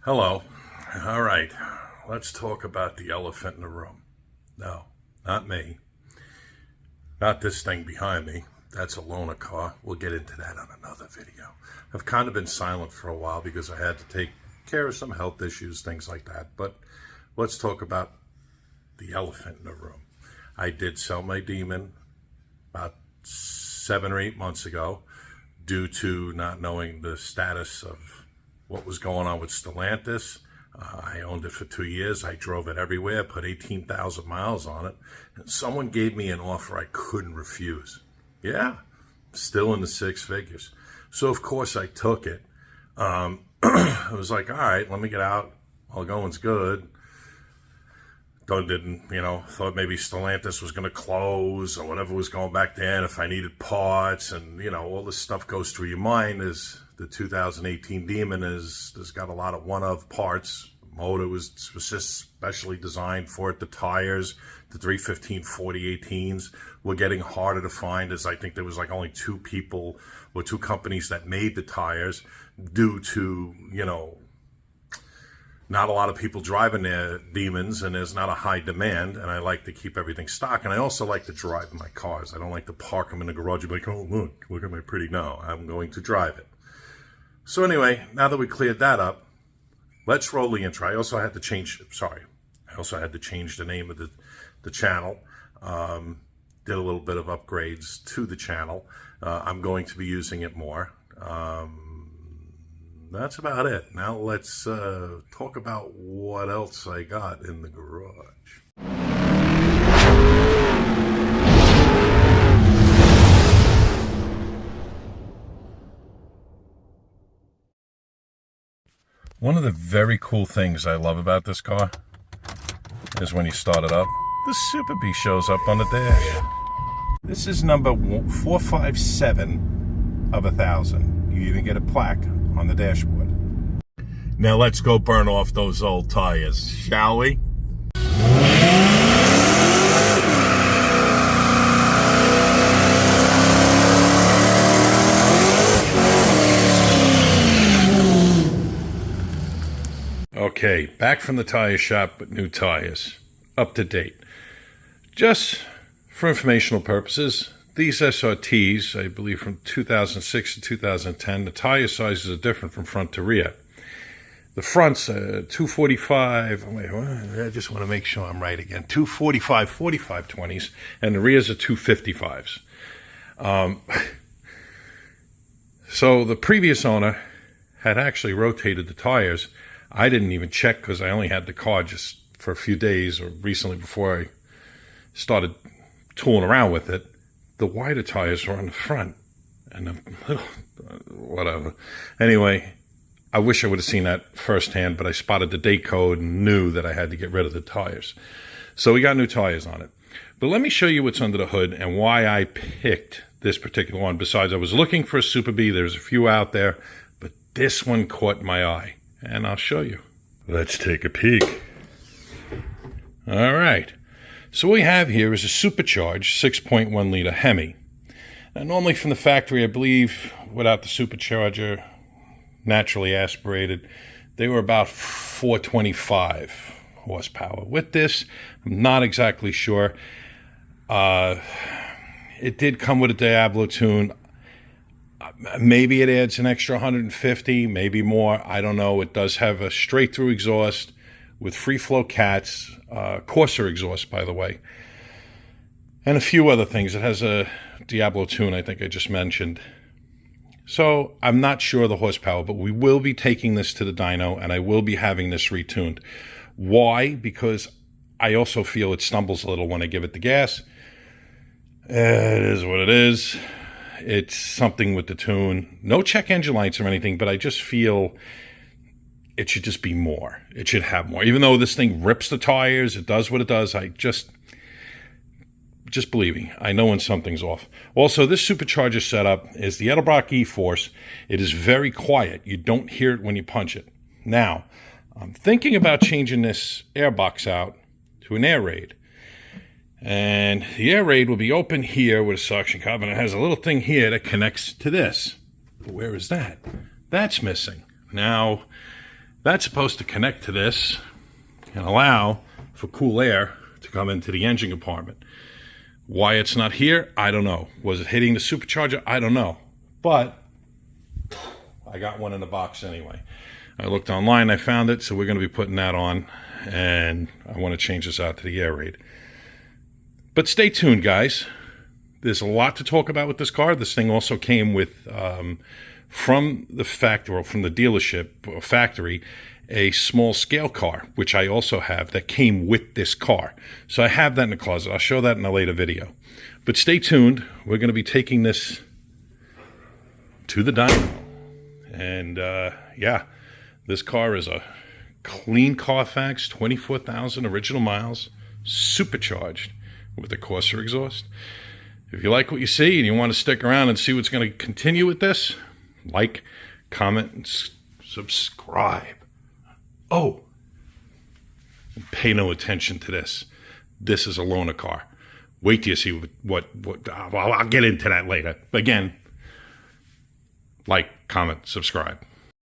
Hello. All right. Let's talk about the elephant in the room. No, not me. Not this thing behind me. That's a loaner car. We'll get into that on another video. I've kind of been silent for a while because I had to take care of some health issues, things like that. But let's talk about the elephant in the room. I did sell my Demon about 7 or 8 months ago due to not knowing the status of what was going on with Stellantis. I owned it for 2 years. I drove it everywhere, put 18,000 miles on it. And someone gave me an offer I couldn't refuse. Yeah, still in the 6 figures. So, of course, I took it. I was like, all right, let me get out. All going's good. Thought maybe Stellantis was going to close or whatever was going back then, if I needed parts. And, all this stuff goes through your mind. Is the 2018 Demon has got a lot of one-of parts. Motor was specially designed for it. The tires, the 315 4018s were getting harder to find, as I think there was like only 2 people or 2 companies that made the tires due to, not a lot of people driving their Demons, and there's not a high demand, and I like to keep everything stock. And I also like to drive my cars. I don't like to park them in the garage and be like, oh, look at my pretty. No, I'm going to drive it. So anyway, now that we cleared that up, let's roll the intro. I also had to change the name of the channel. Did a little bit of upgrades to the channel. I'm going to be using it more. That's about it. Now let's talk about what else I got in the garage. One of the very cool things I love about this car is when you start it up, the Superbee shows up on the dash. This is number 457 of 1,000. You even get a plaque on the dashboard. Now let's go burn off those old tires, shall we? Okay, back from the tire shop with new tires, up to date. Just for informational purposes, these SRTs, I believe from 2006 to 2010, the tire sizes are different from front to rear. The front's 245, I just want to make sure I'm right again, 245 45/20s, and the rears are 255s. So the previous owner had actually rotated the tires. I didn't even check because I only had the car just for a few days or recently before I started tooling around with it. The wider tires were on the front and whatever. Anyway, I wish I would have seen that firsthand, but I spotted the date code and knew that I had to get rid of the tires. So we got new tires on it. But let me show you what's under the hood and why I picked this particular one. Besides, I was looking for a Superbee. There's a few out there, but this one caught my eye. And I'll show you. Let's take a peek. All right. So what we have here is a supercharged 6.1 liter Hemi. Now normally from the factory, I believe, without the supercharger, naturally aspirated, they were about 425 horsepower. With this, I'm not exactly sure. It did come with a Diablo tune. Maybe it adds an extra 150, maybe more. I don't know. It does have a straight-through exhaust with free-flow cats, Corsair exhaust, by the way, and a few other things. It has a Diablo tune, I think I just mentioned. So I'm not sure of the horsepower, but we will be taking this to the dyno, and I will be having this retuned. Why? Because I also feel it stumbles a little when I give it the gas. It is what it is. It's something with the tune. No check engine lights or anything, but I just feel it should just be more. It should have more. Even though this thing rips the tires, it does what it does, I just believe me, I know when something's off. Also, this supercharger setup is the Edelbrock E-Force. It is very quiet. You don't hear it when you punch it. Now, I'm thinking about changing this airbox out to an air raid. And the air raid will be open here with a suction cup, and it has a little thing here that connects to this. But where is that? That's missing. Now, That's supposed to connect to this and allow for cool air to come into the engine compartment. Why it's not here, I don't know. Was it hitting the supercharger? I don't know. But I got one in the box anyway. I looked online, I found it, so we're going to be putting that on, and I want to change this out to the air raid. But stay tuned, guys. There's a lot to talk about with this car. This thing also came with, from the factory, or from the dealership or factory, a small scale car, which I also have, that came with this car. So I have that in the closet. I'll show that in a later video. But stay tuned. We're going to be taking this to the dyno. And yeah, this car is a clean Carfax, 24,000 original miles, supercharged with the Corsa exhaust. If you like what you see and you want to stick around and see what's going to continue with this, like, comment, and subscribe. Oh, pay no attention to this. This is a loaner car. Wait till you see what I'll get into that later. Again, like, comment, subscribe.